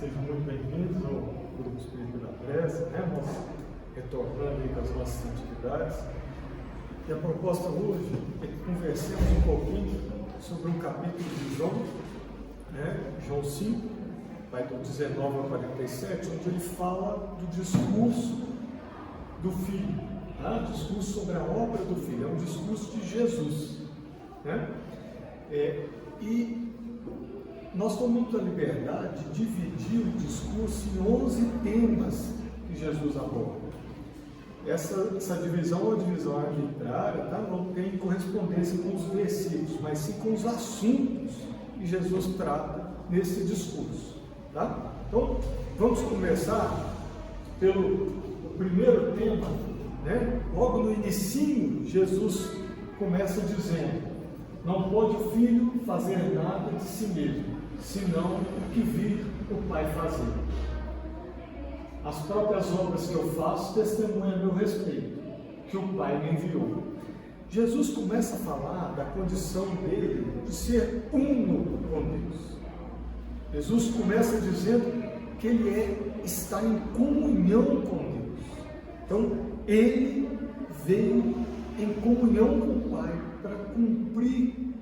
Sejam muito bem-vindos ao Grupo Espírita da Prece, né? Nós retornando aí com as nossas atividades. E a proposta hoje é que conversemos um pouquinho sobre um capítulo de João, né? João 5, vai do 19 ao 47, onde ele fala do discurso do Filho, tá? Discurso sobre a obra do Filho, é um discurso de Jesus, né? E nós tomamos a liberdade de dividir o discurso em 11 temas que Jesus aborda. Essa divisão é uma divisão arbitrária, tá? Não tem correspondência com os versículos, mas sim com os assuntos que Jesus trata nesse discurso. Tá? Então, vamos começar pelo primeiro tema, né? Logo no início, Jesus começa dizendo: não pode o filho fazer nada de si mesmo, senão o que vir o Pai fazer. As próprias obras que eu faço testemunham a meu respeito, que o Pai me enviou. Jesus começa a falar da condição dele de ser uno com Deus. Jesus começa dizendo que ele está em comunhão com Deus. Então, ele veio em comunhão com o Pai para cumprir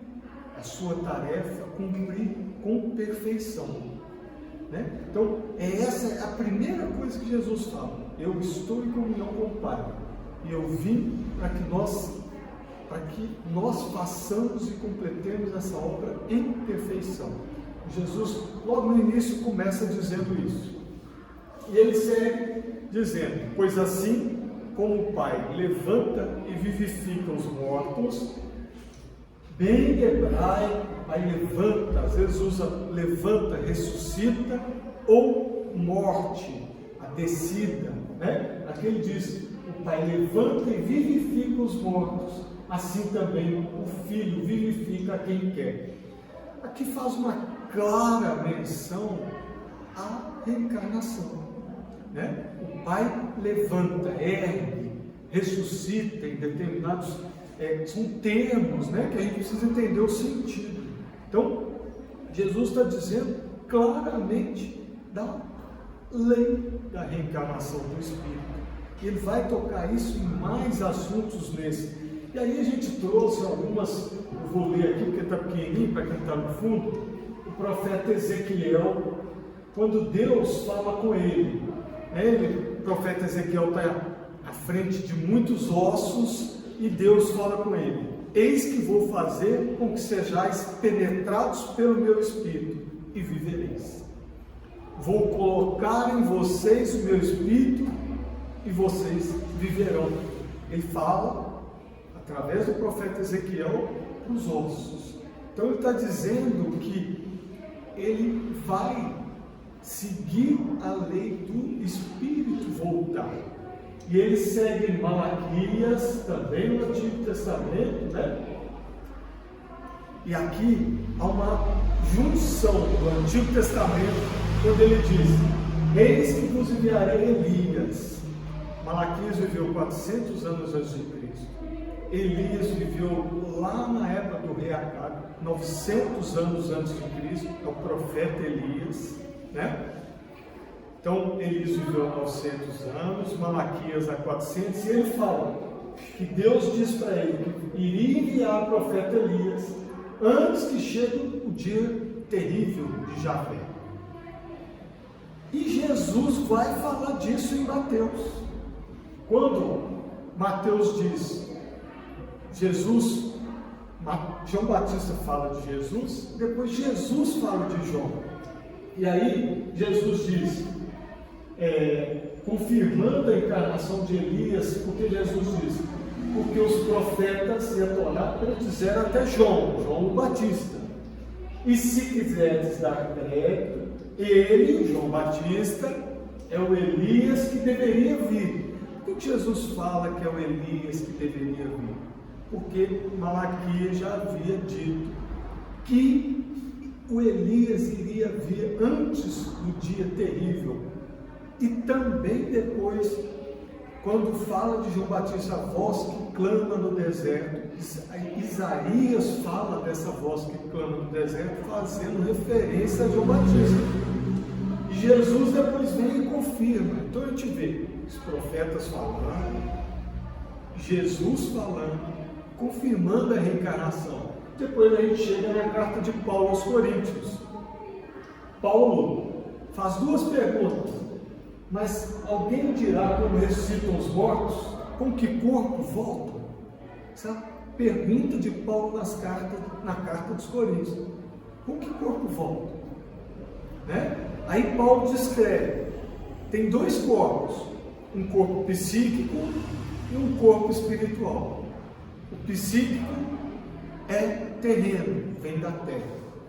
a sua tarefa, cumprir com perfeição, né? Então, essa é a primeira coisa que Jesus fala: eu estou em comunhão com o Pai, e eu vim para que nós façamos e completemos essa obra em perfeição. Jesus, logo no início, começa dizendo isso, e ele segue dizendo: pois assim como o Pai levanta e vivifica os mortos, bem em hebraico, Pai levanta, às vezes usa levanta, ressuscita, ou morte, a descida, né? Aqui ele diz: o Pai levanta e vivifica os mortos, assim também o Filho vivifica quem quer. Aqui faz uma clara menção à reencarnação, né? O Pai levanta, ergue, ressuscita em determinados são termos, né, que a gente precisa entender o sentido. Então, Jesus está dizendo claramente da lei da reencarnação do Espírito. Ele vai tocar isso em mais assuntos nesse. E aí a gente trouxe algumas, eu vou ler aqui porque está pequenininho para quem está no fundo, o profeta Ezequiel, quando Deus fala com ele, o profeta Ezequiel está à frente de muitos ossos, e Deus fala com ele: eis que vou fazer com que sejais penetrados pelo meu Espírito e vivereis. Vou colocar em vocês o meu Espírito e vocês viverão. Ele fala, através do profeta Ezequiel, para os ossos. Então ele está dizendo que ele vai seguir a lei do Espírito voltar. E ele segue em Malaquias, também no Antigo Testamento, né? E aqui há uma junção do Antigo Testamento, quando ele diz: eis que vos enviarei Elias. Malaquias viveu 400 anos antes de Cristo. Elias viveu lá na época do rei Acabe, 900 anos antes de Cristo, é o profeta Elias, né? Então, Elias viveu há 900 anos, Malaquias há 400, e ele fala que Deus diz para ele que iria enviar o profeta Elias antes que chegue o dia terrível de Javé. E Jesus vai falar disso em Mateus. Quando Mateus diz, João Batista fala de Jesus, depois Jesus fala de João. E aí Jesus diz, confirmando a encarnação de Elias, porque Jesus diz: porque os profetas e a Torá predizeram até João o Batista. E se quiseres dar crédito, ele, João Batista, é o Elias que deveria vir. Por que Jesus fala que é o Elias que deveria vir? Porque Malaquias já havia dito que o Elias iria vir antes do dia terrível. E também depois, quando fala de João Batista, a voz que clama no deserto, Isaías fala dessa voz que clama no deserto, fazendo referência a João Batista. E Jesus depois vem e confirma. Então a gente vê os profetas falando, Jesus falando, confirmando a reencarnação. Depois a gente chega na carta de Paulo aos Coríntios. Paulo faz duas perguntas. Mas alguém dirá como ressuscitam os mortos? Com que corpo voltam? Essa pergunta de Paulo na carta dos Coríntios. Com que corpo voltam? Né? Aí Paulo descreve. Tem dois corpos. Um corpo psíquico e um corpo espiritual. O psíquico é terreno, vem da terra.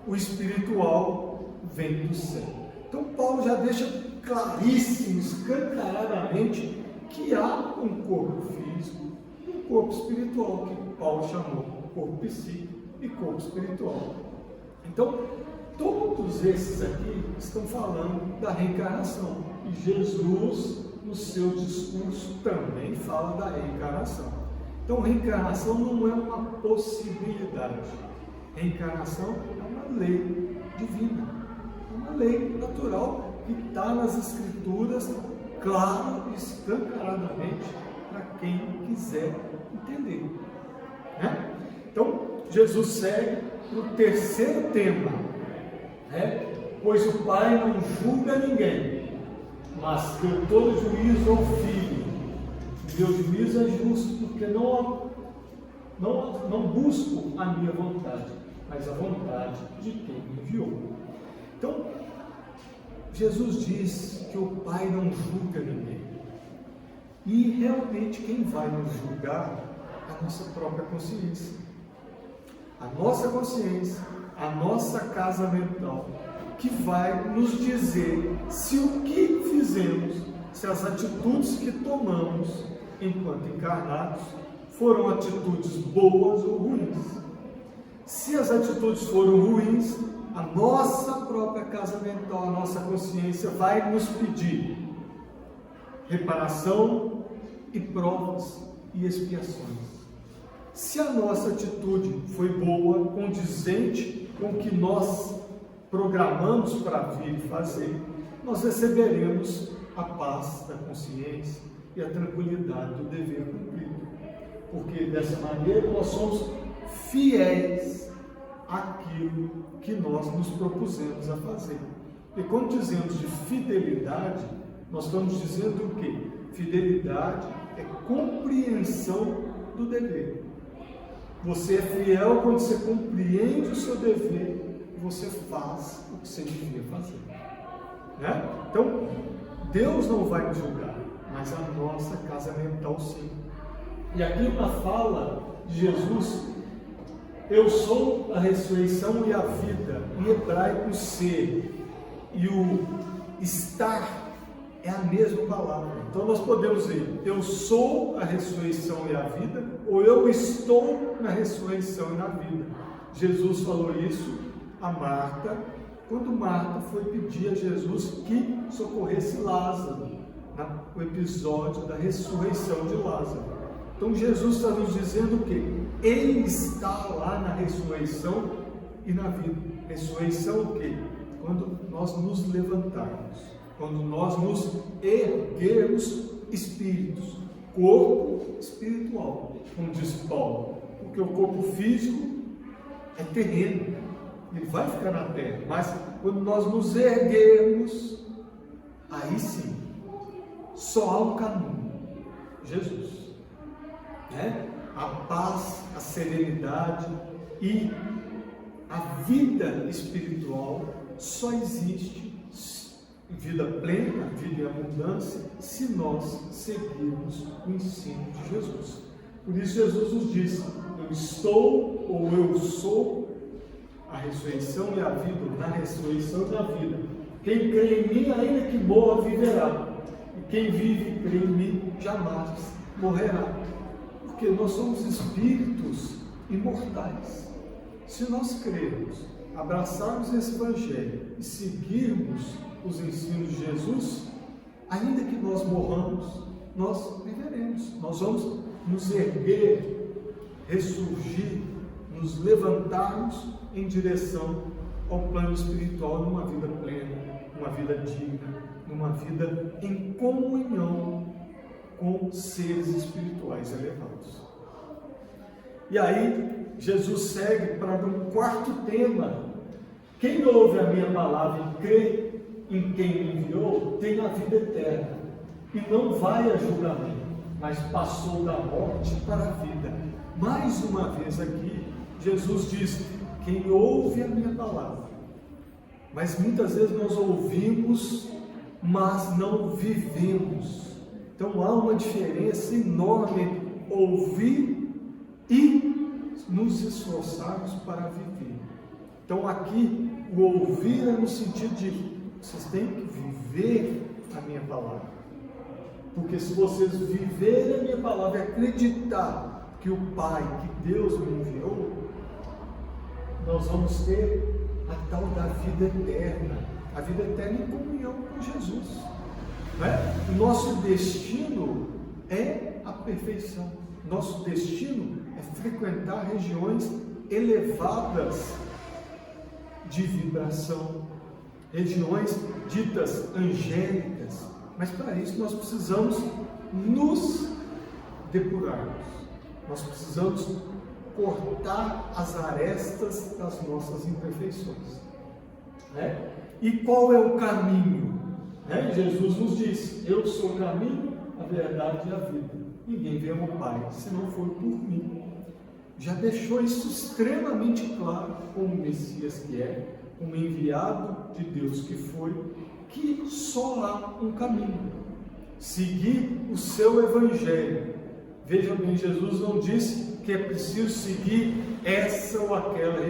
O espiritual vem do céu. Então Paulo já deixa claríssimo, escancaradamente, que há um corpo físico e um corpo espiritual, que Paulo chamou corpo psíquico e corpo espiritual. Então, todos esses aqui estão falando da reencarnação. E Jesus, no seu discurso, também fala da reencarnação. Então, reencarnação não é uma possibilidade. Reencarnação é uma lei divina. É uma lei natural que está nas Escrituras, claro e escancaradamente, para quem quiser entender. Né? Então, Jesus segue no terceiro tema, né? Pois o Pai não julga ninguém, mas deu todo juízo ao Filho. Meu juízo é justo, porque não busco a minha vontade, mas a vontade de quem me enviou. Então, Jesus diz que o Pai não julga ninguém. E realmente quem vai nos julgar é a nossa própria consciência. A nossa consciência, a nossa casa mental, que vai nos dizer se o que fizemos, se as atitudes que tomamos enquanto encarnados foram atitudes boas ou ruins. Se as atitudes foram ruins, a nossa própria casa mental, a nossa consciência vai nos pedir reparação e provas e expiações. Se a nossa atitude foi boa, condizente com o que nós programamos para vir e fazer, nós receberemos a paz da consciência e a tranquilidade do dever cumprido. Porque dessa maneira nós somos fiéis àquilo que nós nos propusemos a fazer. E quando dizemos de fidelidade, nós estamos dizendo o quê? Fidelidade é compreensão do dever. Você é fiel quando você compreende o seu dever e você faz o que você devia fazer. Né? Então, Deus não vai nos julgar, mas a nossa casa mental sim. E aqui na fala de Jesus, eu sou a ressurreição e a vida, em hebraico ser, e o estar é a mesma palavra. Então nós podemos dizer, eu sou a ressurreição e a vida, ou eu estou na ressurreição e na vida. Jesus falou isso a Marta, quando Marta foi pedir a Jesus que socorresse Lázaro, no episódio da ressurreição de Lázaro. Então Jesus está nos dizendo que Ele está lá na ressurreição e na vida. Ressurreição o quê? Quando nós nos levantarmos, quando nós nos erguermos espíritos, corpo espiritual, como diz Paulo, porque o corpo físico é terreno, ele vai ficar na terra, mas quando nós nos erguermos, aí sim, só há um caminho, Jesus. Né? A paz, a serenidade e a vida espiritual só existe, vida plena, vida em abundância, se nós seguirmos o ensino de Jesus. Por isso Jesus nos diz, eu estou ou eu sou a ressurreição e a vida, na ressurreição e na vida. Quem crê em mim, ainda que morra, viverá. E quem vive e crê em mim, jamais morrerá. Porque nós somos espíritos imortais. Se nós crermos, abraçarmos esse Evangelho e seguirmos os ensinos de Jesus, ainda que nós morramos, nós viveremos. Nós vamos nos erguer, ressurgir, nos levantarmos em direção ao plano espiritual numa vida plena, numa vida digna, numa vida em comunhão com seres espirituais elevados. E aí, Jesus segue para um quarto tema. Quem ouve a minha palavra e crê em quem me enviou, tem a vida eterna, e não vai a julgamento, mas passou da morte para a vida. Mais uma vez aqui, Jesus diz: quem ouve a minha palavra. Mas muitas vezes nós ouvimos, mas não vivemos. Então há uma diferença enorme entre ouvir e nos esforçarmos para viver. Então aqui o ouvir é no sentido de vocês têm que viver a minha palavra. Porque se vocês viverem a minha palavra e acreditar que o Pai, que Deus me enviou, nós vamos ter a tal da vida eterna. A vida eterna em comunhão com Jesus. Não é? O nosso destino é a perfeição. Nosso destino é frequentar regiões elevadas de vibração, regiões ditas angélicas. Mas para isso nós precisamos nos depurarmos. Nós precisamos cortar as arestas das nossas imperfeições. E qual é o caminho? Jesus nos diz: eu sou o caminho, a verdade e a vida. Ninguém vê ao Pai se não for por mim. Já deixou isso extremamente claro, como o Messias que é, como enviado de Deus que foi, que só há um caminho: seguir o seu Evangelho. Veja bem, Jesus não disse que é preciso seguir essa ou aquela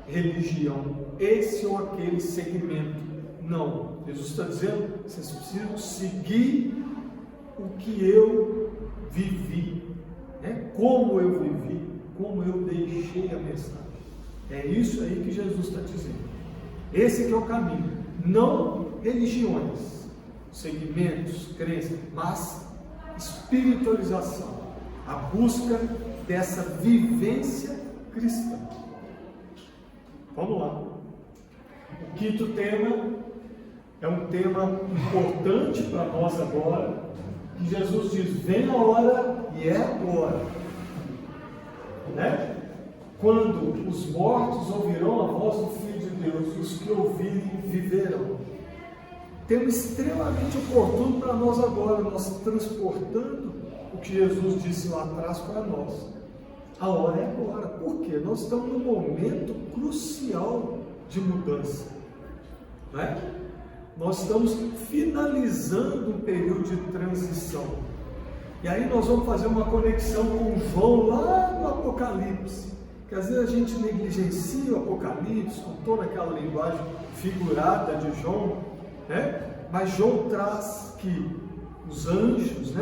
religião, esse ou aquele segmento. Não, Jesus está dizendo: vocês precisam seguir o que eu vivi, como eu vivi, como eu deixei a mensagem. É isso aí que Jesus está dizendo. Esse que é o caminho, não religiões, segmentos, crenças, mas espiritualização, a busca dessa vivência cristã. Vamos lá. O quinto tema é um tema importante para nós agora, que Jesus diz: vem a hora e é agora. Quando os mortos ouvirão a voz do Filho de Deus, os que ouvirem viverão. Tema extremamente oportuno para nós agora, nós transportando o que Jesus disse lá atrás para nós. A hora é agora. Por quê? Nós estamos num momento crucial de mudança. Nós estamos finalizando um período de transição. E aí nós vamos fazer uma conexão com João lá no Apocalipse. Que às vezes a gente negligencia o Apocalipse com toda aquela linguagem figurada de João, mas João traz que os anjos,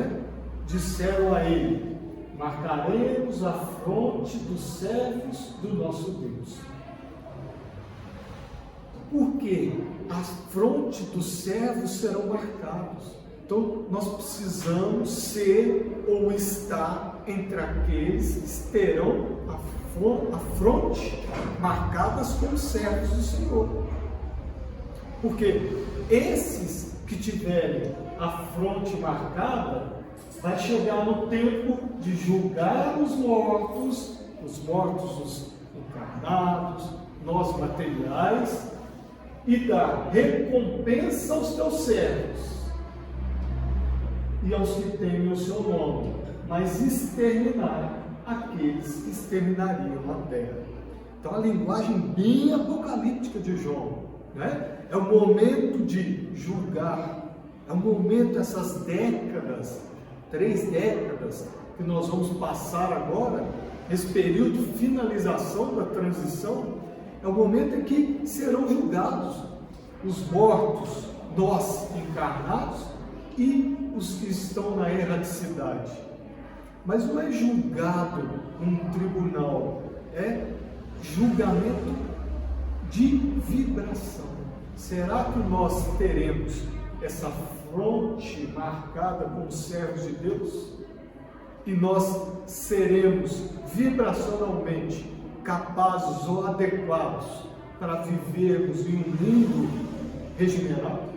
disseram a ele: marcaremos a fronte dos servos do nosso Deus. Por quê? A fronte dos servos serão marcados. Então nós precisamos ser ou estar entre aqueles que terão a fronte marcadas como servos do Senhor. Porque esses que tiverem a fronte marcada, vai chegar no tempo de julgar os mortos os encarnados, nós materiais, e dar recompensa aos teus servos e aos que temem o seu nome, mas exterminar aqueles que exterminariam a terra. Então a linguagem bem apocalíptica de João, é o momento de julgar, é o momento, essas décadas, 3 décadas que nós vamos passar agora, esse período de finalização da transição, é o momento em que serão julgados os mortos, nós encarnados, e os que estão na erradicidade. Mas não é julgado num tribunal, é julgamento de vibração. Será que nós teremos essa fronte marcada como servos de Deus? E nós seremos vibracionalmente capazes ou adequados para vivermos em um mundo regenerado?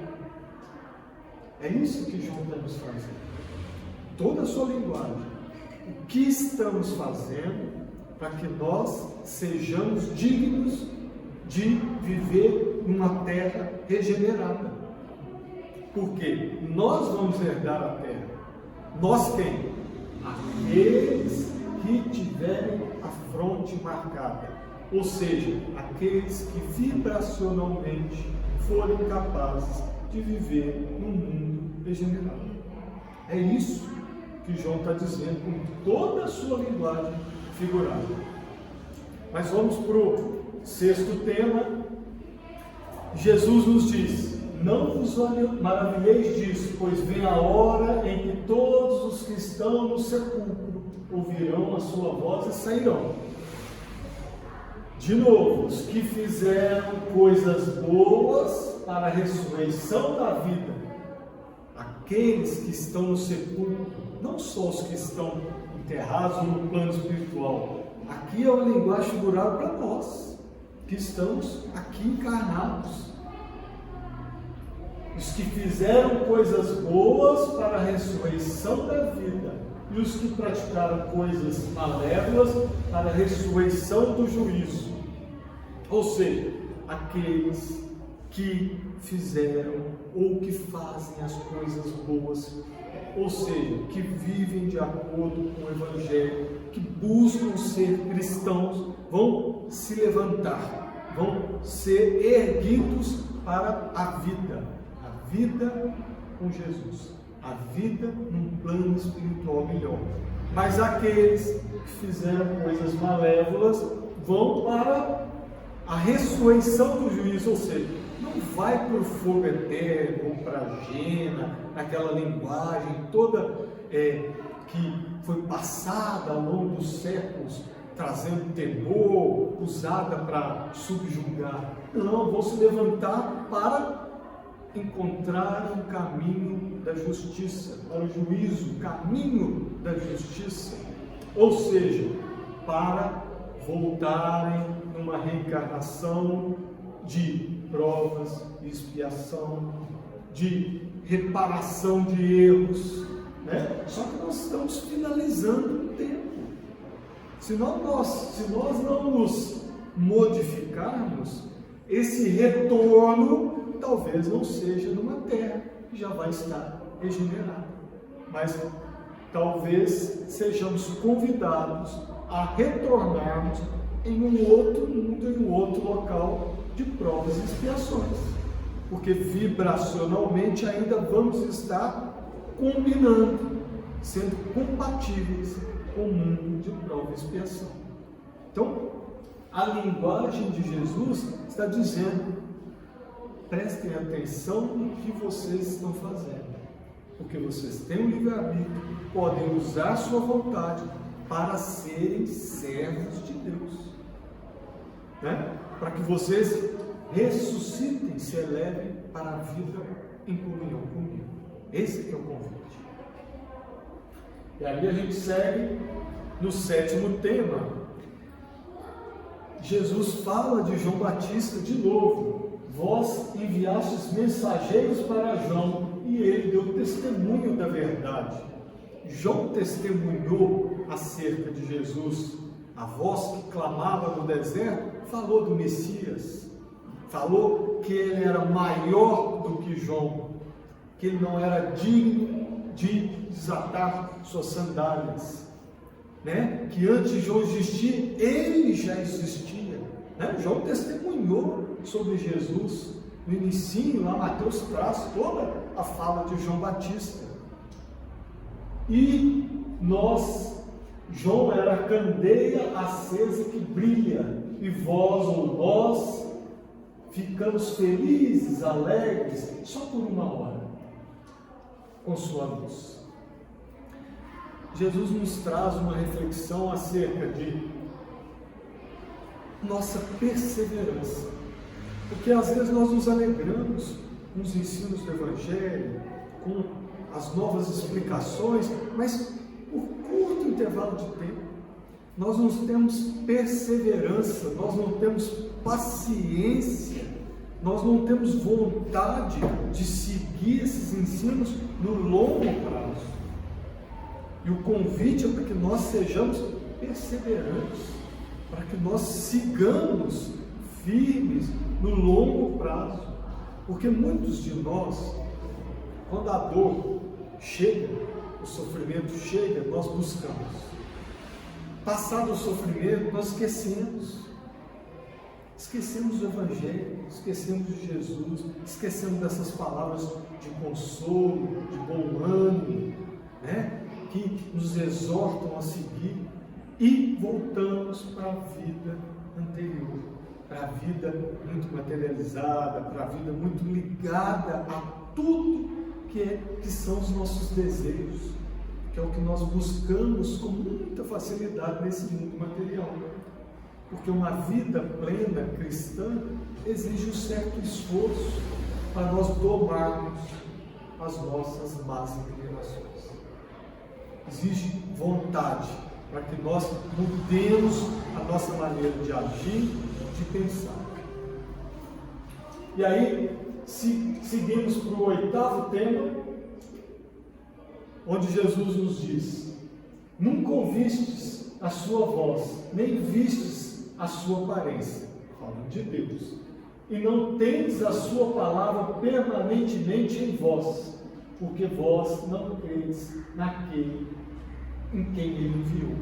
É isso que João está nos fazendo. Toda a sua linguagem. O que estamos fazendo para que nós sejamos dignos de viver numa terra regenerada? Porque nós vamos herdar a terra. Nós quem? Aqueles que tiverem a fronte marcada. Ou seja, aqueles que vibracionalmente forem capazes de viver num mundo regenerado. É isso que João está dizendo com toda a sua linguagem figurada. Mas vamos para o sexto tema. Jesus nos diz: não vos maravilheis disso, pois vem a hora em que todos os que estão no sepulcro ouvirão a sua voz e sairão. De novo, os que fizeram coisas boas para a ressurreição da vida, aqueles que estão no sepulcro, não só os que estão enterrados no plano espiritual. Aqui é uma linguagem figurada para nós, que estamos aqui encarnados. Os que fizeram coisas boas para a ressurreição da vida, e os que praticaram coisas malévolas para a ressurreição do juízo. Ou seja, aqueles que fizeram ou que fazem as coisas boas, ou seja, que vivem de acordo com o Evangelho, que buscam ser cristãos, vão se levantar, vão ser erguidos para a vida com Jesus, a vida num plano espiritual melhor. Mas aqueles que fizeram coisas malévolas vão para a ressurreição do juízo, ou seja, não vai para o fogo eterno, ou para a Gena, naquela linguagem toda que foi passada ao longo dos séculos, trazendo temor, usada para subjugar. Não, vão se levantar para encontrar um caminho da justiça, para o juízo, o caminho da justiça, ou seja, para voltarem numa reencarnação de provas e expiação, de reparação de erros, né? Só que nós estamos finalizando o tempo. Se nós não nos modificarmos, esse retorno talvez não seja numa terra que já vai estar regenerada, mas talvez sejamos convidados a retornarmos em um outro mundo, em um outro local de provas e expiações, porque vibracionalmente ainda vamos estar combinando, sendo compatíveis com o mundo de prova e expiação. Então, a linguagem de Jesus está dizendo: prestem atenção no que vocês estão fazendo, porque vocês têm um livre-arbítrio, podem usar a sua vontade para serem servos de Deus, né? Para que vocês ressuscitem, se elevem para a vida em comunhão comigo. Esse é o convite. E aí a gente segue no sétimo tema. Jesus fala de João Batista de novo. Vós enviastes mensageiros para João, e ele deu testemunho da verdade. João testemunhou acerca de Jesus. A voz que clamava no deserto falou do Messias, falou que ele era maior do que João, que ele não era digno de desatar suas sandálias, né? Que antes de João existir, ele já existia, né? João testemunhou sobre Jesus. No inicinho, lá Mateus traz toda a fala de João Batista. E João era a candeia acesa que brilha, e vós ou nós ficamos felizes, alegres, só por uma hora, com sua luz. Jesus nos traz uma reflexão acerca de nossa perseverança, porque às vezes nós nos alegramos com os ensinos do Evangelho, com as novas explicações, mas por curto intervalo de tempo, nós não temos perseverança, nós não temos paciência, nós não temos vontade de seguir esses ensinos no longo prazo. E o convite é para que nós sejamos perseverantes, para que nós sigamos firmes no longo prazo. Porque muitos de nós, quando a dor chega, o sofrimento chega, nós buscamos. Passado o sofrimento, nós esquecemos. Esquecemos do Evangelho, esquecemos de Jesus, esquecemos dessas palavras de consolo, de bom ânimo, né? Que nos exortam a seguir, e voltamos para a vida anterior, para a vida muito materializada, para a vida muito ligada a tudo que são os nossos desejos, que é o que nós buscamos com muita facilidade nesse mundo material. Porque uma vida plena cristã exige um certo esforço para nós domarmos as nossas más inclinações. Exige vontade para que nós mudemos a nossa maneira de agir, de pensar. E aí, seguimos para o 8º tema, onde Jesus nos diz: nunca ouvistes a sua voz, nem vistes a sua aparência, falando de Deus, e não tendes a sua palavra permanentemente em vós, porque vós não credes naquele em quem Ele enviou.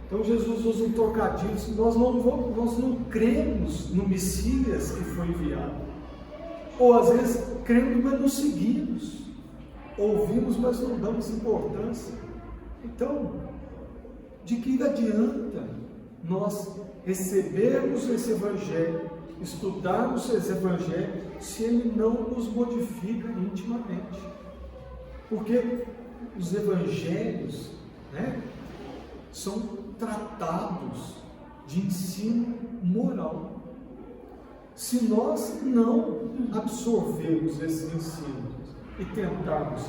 Então Jesus usa um trocadilho: nós não cremos no Messias que foi enviado, ou às vezes cremos, mas não seguimos, ouvimos, mas não damos importância. Então, de que adianta nós recebermos esse Evangelho, estudarmos esse Evangelho, se ele não nos modifica intimamente? Porque os Evangelhos, né, são tratados de ensino moral. Se nós não absorvermos esses ensinos e tentarmos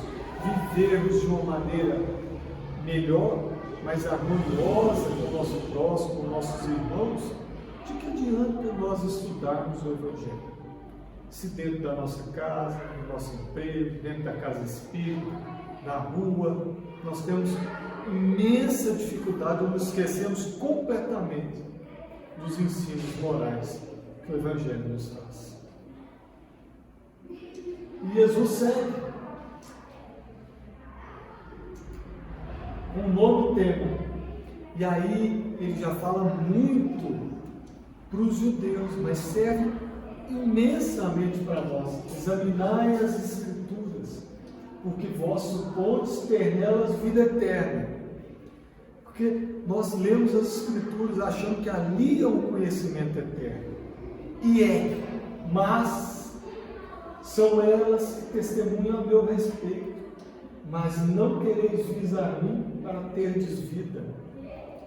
vivermos de uma maneira melhor, mais harmoniosa com o nosso próximo, com nossos irmãos, de que adianta nós estudarmos o Evangelho? Se dentro da nossa casa, no nosso emprego, dentro da casa espírita, na rua, nós temos imensa dificuldade, ou nos esquecemos completamente dos ensinos morais que o Evangelho nos traz. E Jesus segue com um novo tema, e aí ele já fala muito para os judeus, mas serve imensamente para nós. Examinai as Escrituras, porque vós supondes ter nelas vida eterna. Porque nós lemos as Escrituras achando que ali é o conhecimento eterno, e é, mas são elas que testemunham a meu respeito. Mas não quereis vir a mim para terdes vida.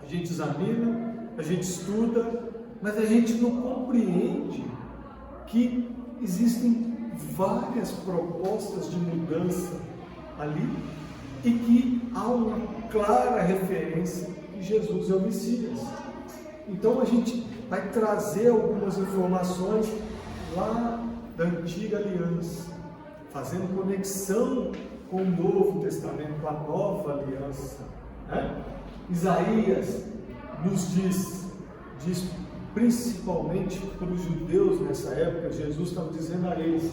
A gente examina, a gente estuda, mas a gente não compreende que existem várias propostas de mudança ali, e que há uma clara referência que Jesus é o Messias. Então a gente vai trazer algumas informações lá da antiga aliança, fazendo conexão com o Novo Testamento, com a nova aliança, né? Isaías nos diz principalmente para os judeus nessa época, Jesus estava dizendo a eles: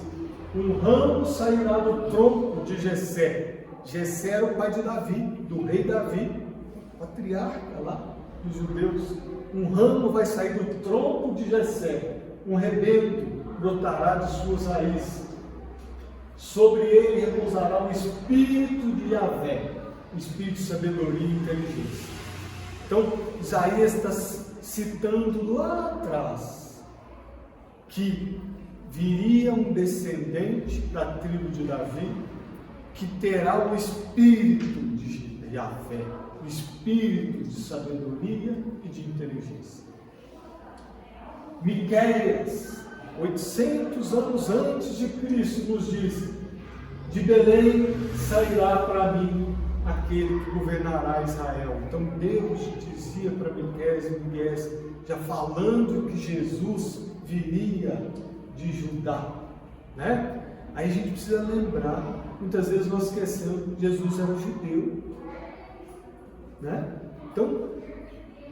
um ramo sairá do tronco de Jessé. Jessé era o pai de Davi, do rei Davi, patriarca lá dos judeus. Um ramo vai sair do tronco de Jessé, um rebento brotará de suas raízes. Sobre ele repousará o Espírito de Yahvé, o Espírito de sabedoria e inteligência. Então, Isaías está citando lá atrás que viria um descendente da tribo de Davi, que terá o Espírito de Yahvé, o Espírito de sabedoria e de inteligência. Miqueias, 800 anos antes de Cristo, nos diz: de Belém sairá para mim aquele que governará Israel. Então Deus dizia para Miqueias: já falando que Jesus viria de Judá, né? Aí a gente precisa lembrar, muitas vezes nós esquecemos que Jesus era judeu, né? Então,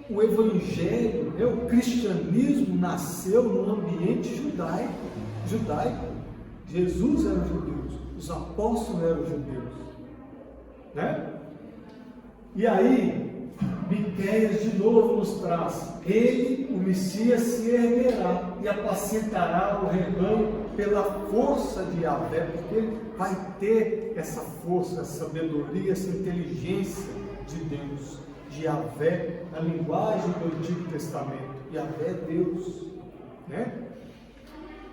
o evangelho, o cristianismo nasceu num ambiente judaico. Jesus era judeu, os apóstolos eram judeus, né? E aí, Miqueias de novo nos traz: ele, o Messias, se erguerá e apacentará o rebanho pela força de Yahvé, porque ele vai ter essa força, essa sabedoria, essa inteligência de Deus, de Yahvé, na linguagem do Antigo Testamento. Yahvé é Deus, né?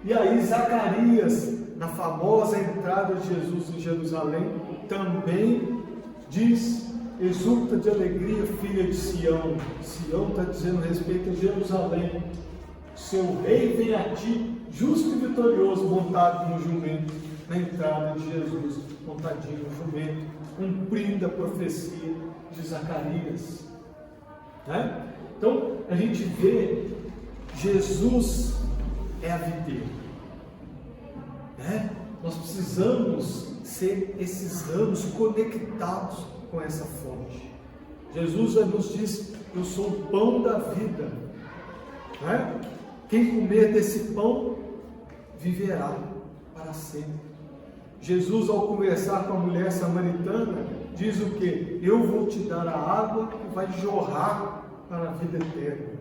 E aí Zacarias, na famosa entrada de Jesus em Jerusalém, também diz: exulta de alegria, filha de Sião. Sião está dizendo respeito a Jerusalém. Seu rei vem a ti, justo e vitorioso, montado no jumento. Na entrada de Jesus, montadinho no jumento, cumprindo a profecia de Zacarias, né? Então a gente vê Jesus é a videira, né? Nós precisamos ser esses ramos conectados com essa fonte. Jesus já nos diz: eu sou o pão da vida, né? Quem comer desse pão viverá para sempre. Jesus, ao conversar com a mulher samaritana, diz o quê? Eu vou te dar a água que vai jorrar para a vida eterna.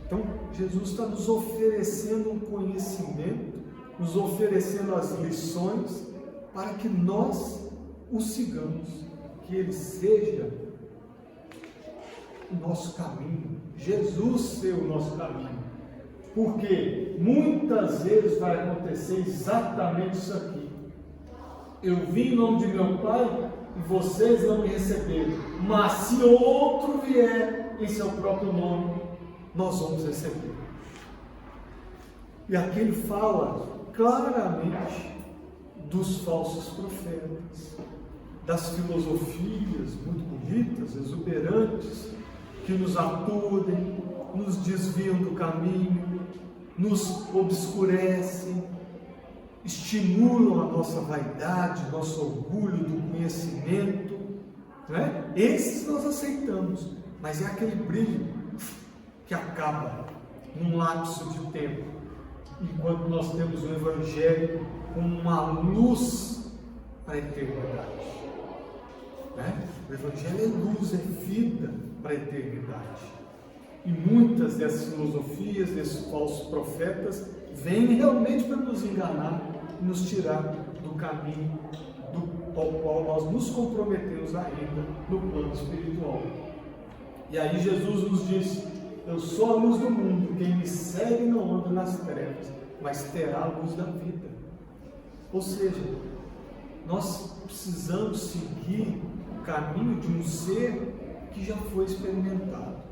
Então, Jesus está nos oferecendo um conhecimento, nos oferecendo as lições para que nós o sigamos, que Ele seja o nosso caminho, Jesus ser o nosso caminho. Porque muitas vezes vai acontecer exatamente isso aqui: eu vim em nome de meu Pai e vocês não me receberam, mas se outro vier em seu próprio nome, nós vamos receber. E aqui ele fala claramente dos falsos profetas, das filosofias muito bonitas, exuberantes, que nos aturdem, nos desviam do caminho, nos obscurecem, estimulam a nossa vaidade, nosso orgulho do conhecimento, né? Esses nós aceitamos, mas é aquele brilho que acaba num lapso de tempo, enquanto nós temos o Evangelho como uma luz para a eternidade, né? O Evangelho é luz, é vida para a eternidade. E muitas dessas filosofias, desses falsos profetas, vêm realmente para nos enganar e nos tirar do caminho ao qual nós nos comprometemos ainda no plano espiritual. E aí Jesus nos diz: eu sou a luz do mundo, quem me segue não anda nas trevas, mas terá a luz da vida. Ou seja, nós precisamos seguir o caminho de um ser que já foi experimentado.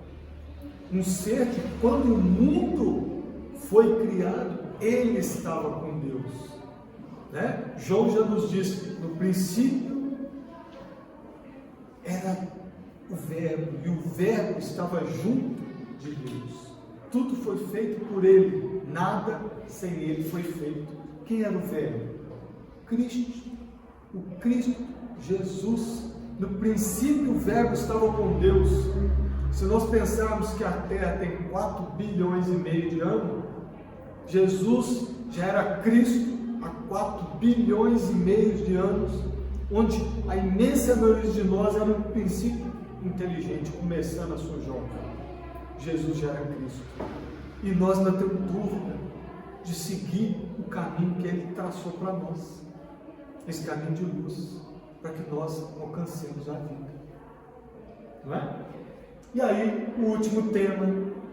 Um ser que, quando o mundo foi criado, ele estava com Deus, né? João já nos diz: no princípio era o Verbo, e o Verbo estava junto de Deus. Tudo foi feito por ele, nada sem ele foi feito. Quem era o Verbo? Cristo, o Cristo, Jesus. No princípio o Verbo estava com Deus. Se nós pensarmos que a Terra tem 4 bilhões e meio de anos, Jesus já era Cristo há 4 bilhões e meio de anos, onde a imensa maioria de nós era um princípio inteligente, começando a sua jornada. Jesus já era Cristo. E nós não temos dúvida de seguir o caminho que Ele traçou para nós, esse caminho de luz, para que nós alcancemos a vida, não é? E aí, o último tema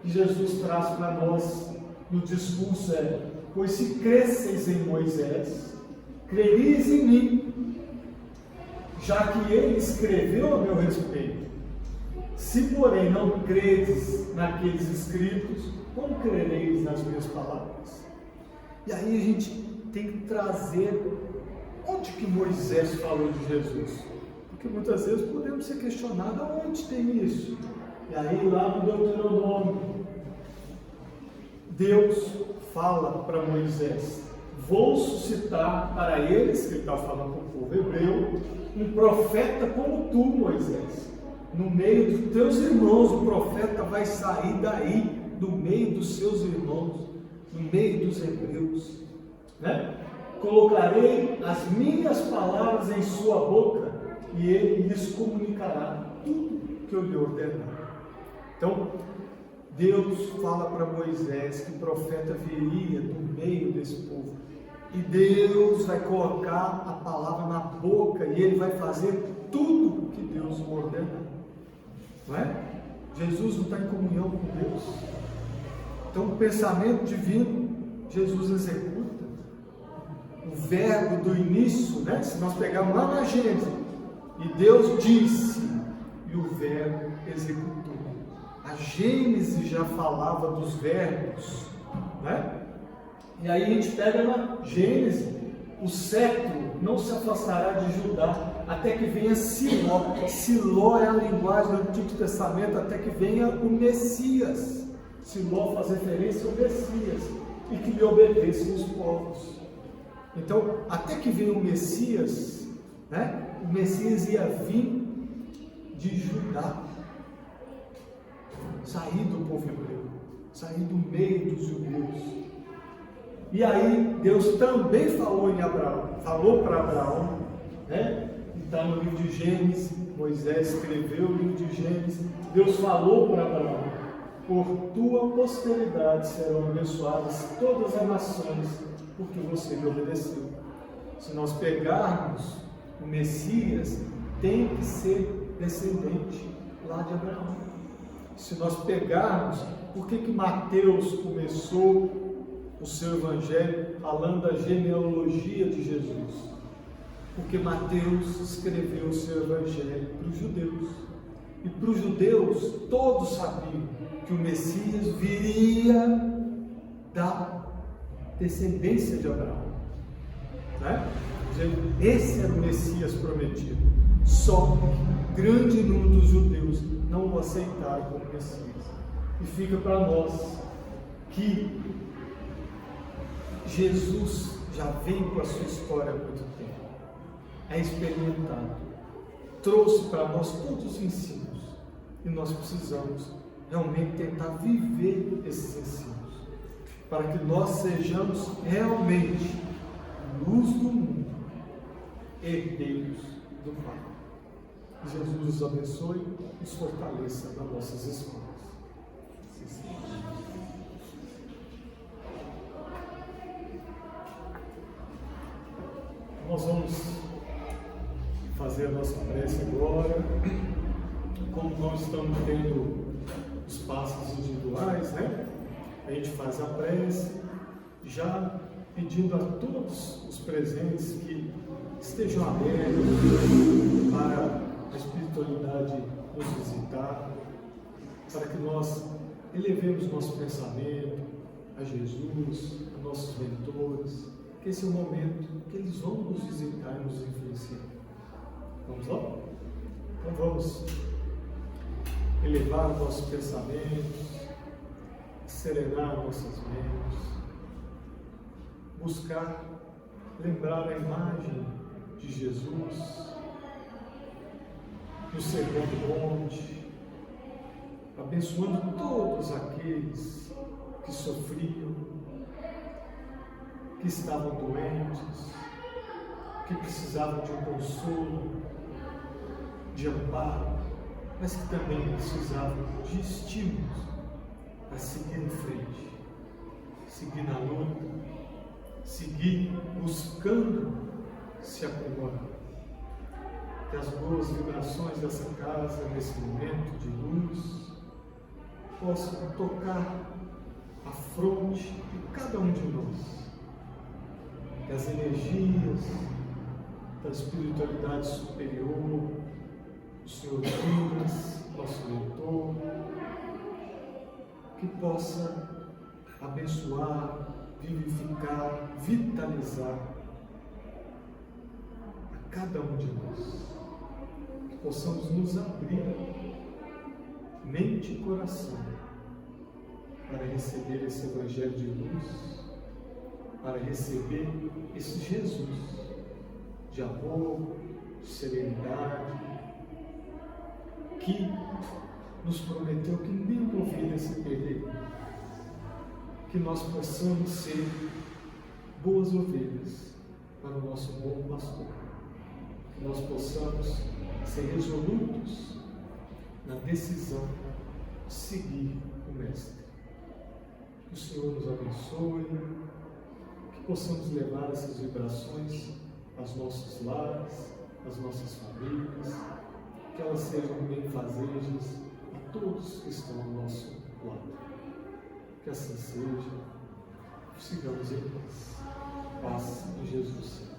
que Jesus traz para nós no discurso é: pois se cresceis em Moisés, crereis em mim, já que ele escreveu a meu respeito. Se, porém, não credes naqueles escritos, como crereis nas minhas palavras? E aí a gente tem que trazer onde que Moisés falou de Jesus, porque muitas vezes podemos ser questionados: onde tem isso? E aí lá no Deuteronômio, Deus fala para Moisés: vou suscitar para eles, que ele está falando para o povo hebreu, um profeta como tu, Moisés. No meio dos teus irmãos, o profeta vai sair daí, do meio dos seus irmãos, no meio dos hebreus, né? Colocarei as minhas palavras em sua boca e ele lhes comunicará tudo que eu lhe ordenar. Então, Deus fala para Moisés que o profeta viria do meio desse povo. E Deus vai colocar a palavra na boca e ele vai fazer tudo que Deus o ordena. Não é? Jesus não está em comunhão com Deus. Então o pensamento divino, Jesus executa. O verbo do início, né? Se nós pegarmos lá na Gênesis, e Deus disse, e o verbo executou. A Gênesis já falava dos verbos, né? E aí a gente pega na Gênesis, o século não se afastará de Judá, até que venha Siló. Siló é a linguagem do Antigo Testamento, até que venha o Messias. Siló faz referência ao Messias, e que lhe obedeçam os povos. Então, até que venha o Messias, né? O Messias ia vir de Judá, sair do povo hebreu, sair do meio dos judeus. E aí Deus também falou em Abraão, falou para Abraão, né? Está no livro de Gênesis, Moisés escreveu o livro de Gênesis. Deus falou para Abraão: por tua posteridade serão abençoadas todas as nações, porque você me obedeceu. Se nós pegarmos o Messias, tem que ser descendente lá de Abraão. Se nós pegarmos, por que Mateus começou o seu evangelho falando da genealogia de Jesus? Porque Mateus escreveu o seu evangelho para os judeus. E para os judeus, todos sabiam que o Messias viria da descendência de Abraão, né? Esse era o Messias prometido. Só que grande número dos judeus não o aceitaram como Messias. E fica para nós que Jesus já vem com a sua história há muito tempo, é experimentado, trouxe para nós todos os ensinos, e nós precisamos realmente tentar viver esses ensinos, para que nós sejamos realmente luz do mundo, herdeiros do Pai. Jesus nos abençoe e nos fortaleça nas nossas escolhas. Nós vamos fazer a nossa prece agora. Como nós estamos tendo os passos individuais, né? A gente faz a prece, já pedindo a todos os presentes que estejam abertos para a espiritualidade nos visitar, para que nós elevemos nosso pensamento a Jesus, a nossos mentores, que esse é o momento que eles vão nos visitar e nos influenciar. Vamos lá? Então vamos elevar nossos pensamentos, serenar nossas mentes, buscar lembrar a imagem de Jesus no Sermão do Monte, abençoando todos aqueles que sofriam, que estavam doentes, que precisavam de um consolo, de amparo, mas que também precisavam de estímulos para seguir em frente, seguir na luta, seguir buscando se aprimorar. Que as boas vibrações dessa casa, nesse momento de luz, possam tocar a fronte de cada um de nós. Que as energias da espiritualidade superior, o Senhor Dias, nosso mentor, que possa abençoar, vivificar, vitalizar a cada um de nós. Que possamos nos abrir mente e coração para receber esse Evangelho de luz, para receber esse Jesus de amor, de serenidade, que nos prometeu que nenhuma ovelha se perderia. Que nós possamos ser boas ovelhas para o nosso bom pastor. Que nós possamos ser resolutos na decisão de seguir o Mestre. Que o Senhor nos abençoe, que possamos levar essas vibrações aos nossos lares, às nossas famílias, que elas sejam benfazejas a todos que estão ao nosso lado. Que assim seja, sigamos em paz. Paz em Jesus.